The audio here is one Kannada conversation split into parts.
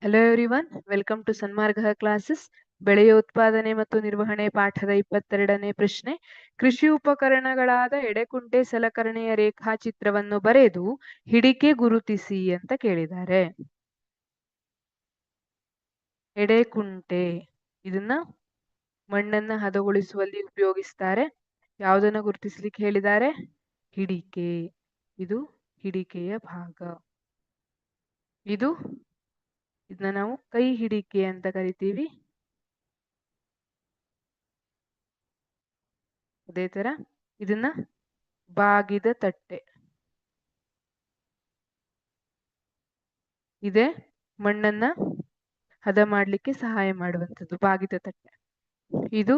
Hello everyone, welcome to Sanmarga classes. ಬೆಳೆಯ ಉತ್ಪಾದನೆ ಮತ್ತು ನಿರ್ವಹಣೆ ಪಾಠದ 22ನೇ ಪ್ರಶ್ನೆ. ಕೃಷಿ ಉಪಕರಣಗಳಾದ ಎಡೆಕುಂಟೆ ಸಲಕರಣೆಯ ರೇಖಾಚಿತ್ರವನ್ನು ಬರೆದು ಹಿಡಿಕೆ ಗುರುತಿಸಿ ಅಂತ ಕೇಳಿದ್ದಾರೆ. ಎಡೆಕುಂಟೆ ಇದನ್ನ ಮಣ್ಣನ್ನ ಹದಗೊಳಿಸುವಲ್ಲಿ ಉಪಯೋಗಿಸ್ತಾರೆ. ಯಾವುದನ್ನ ಗುರುತಿಸ್ಲಿಕ್ಕೆ ಹೇಳಿದ್ದಾರೆ? ಹಿಡಿಕೆ. ಇದು ಹಿಡಿಕೆಯ ಭಾಗ. ಇದನ್ನ ನಾವು ಕೈ ಹಿಡಿಕೆ ಅಂತ ಕರಿತೀವಿ. ಅದೇ ತರ ಇದನ್ನ ಬಾಗಿದ ತಟ್ಟೆ. ಇದೆ ಮಣ್ಣನ್ನ ಹದ ಮಾಡ್ಲಿಕ್ಕೆ ಸಹಾಯ ಮಾಡುವಂಥದ್ದು ಬಾಗಿದ ತಟ್ಟೆ. ಇದು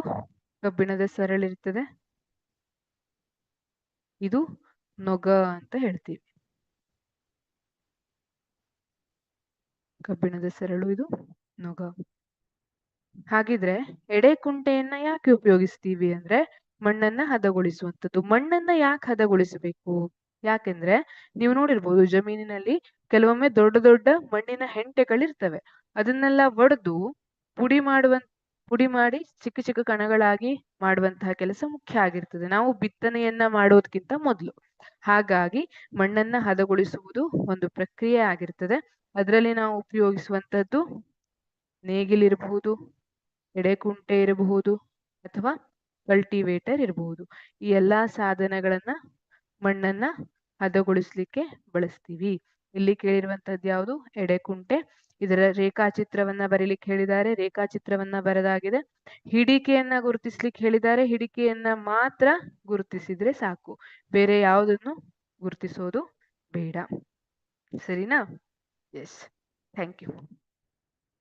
ಕಬ್ಬಿಣದ ಸರಳಿರ್ತದೆ. ಇದು ನೊಗ ಅಂತ ಹೇಳ್ತೀವಿ. ಕಬ್ಬಿಣದ ಸರಳು, ಇದು ನೊಗ. ಹಾಗಿದ್ರೆ ಎಡೆಕುಂಟೆಯನ್ನ ಯಾಕೆ ಉಪಯೋಗಿಸ್ತೀವಿ ಅಂದ್ರೆ ಮಣ್ಣನ್ನ ಹದಗೊಳಿಸುವಂಥದ್ದು. ಮಣ್ಣನ್ನ ಯಾಕೆ ಹದಗೊಳಿಸಬೇಕು? ಯಾಕೆಂದ್ರೆ ನೀವು ನೋಡಿರ್ಬೋದು ಜಮೀನಿನಲ್ಲಿ ಕೆಲವೊಮ್ಮೆ ದೊಡ್ಡ ದೊಡ್ಡ ಮಣ್ಣಿನ ಹೆಂಟೆಗಳಿರ್ತವೆ. ಅದನ್ನೆಲ್ಲ ಒಡೆದು ಪುಡಿ ಮಾಡಿ ಚಿಕ್ಕ ಚಿಕ್ಕ ಕಣಗಳಾಗಿ ಮಾಡುವಂತಹ ಕೆಲಸ ಮುಖ್ಯ ಆಗಿರ್ತದೆ ನಾವು ಬಿತ್ತನೆಯನ್ನ ಮಾಡೋದಕ್ಕಿಂತ ಮೊದಲು. ಹಾಗಾಗಿ ಮಣ್ಣನ್ನ ಹದಗೊಳಿಸುವುದು ಒಂದು ಪ್ರಕ್ರಿಯೆ ಆಗಿರ್ತದೆ. ಅದರಲ್ಲಿ ನಾವು ಉಪಯೋಗಿಸುವಂತದ್ದು ನೇಗಿಲಿರಬಹುದು, ಎಡೆಕುಂಟೆ ಇರಬಹುದು, ಅಥವಾ ಕಲ್ಟಿವೇಟರ್ ಇರಬಹುದು. ಈ ಎಲ್ಲಾ ಸಾಧನಗಳನ್ನ ಮಣ್ಣನ್ನ ಹದಗೊಳಿಸ್ಲಿಕ್ಕೆ ಬಳಸ್ತೀವಿ. ಇಲ್ಲಿ ಕೇಳಿರುವಂತದ್ದು ಯಾವುದು? ಎಡೆಕುಂಟೆ. ಇದರ ರೇಖಾಚಿತ್ರವನ್ನ ಬರೀಲಿಕ್ಕೆ ಹೇಳಿದ್ದಾರೆ. ರೇಖಾಚಿತ್ರವನ್ನ ಬರೆದಾಗಿದೆ. ಹಿಡಿಕೆಯನ್ನ ಗುರುತಿಸ್ಲಿಕ್ಕೆ ಹೇಳಿದ್ದಾರೆ. ಹಿಡಿಕೆಯನ್ನ ಮಾತ್ರ ಗುರುತಿಸಿದ್ರೆ ಸಾಕು, ಬೇರೆ ಯಾವುದನ್ನು ಗುರುತಿಸೋದು ಬೇಡ. ಸರಿನಾ? Yes, thank you.